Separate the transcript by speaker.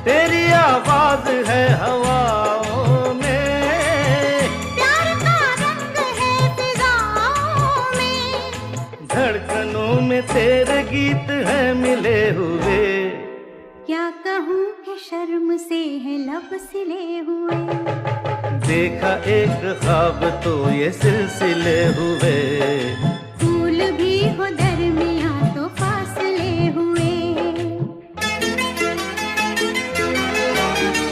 Speaker 1: तेरी आवाज है हवाओं में,
Speaker 2: प्यार का रंग है फिजाओं में,
Speaker 1: धड़कनों में तेरे गीत है मिले हुए।
Speaker 2: क्या कहूँ कि शर्म से है लब सिले हुए,
Speaker 1: देखा एक ख्वाब तो ये सिलसिले हुए।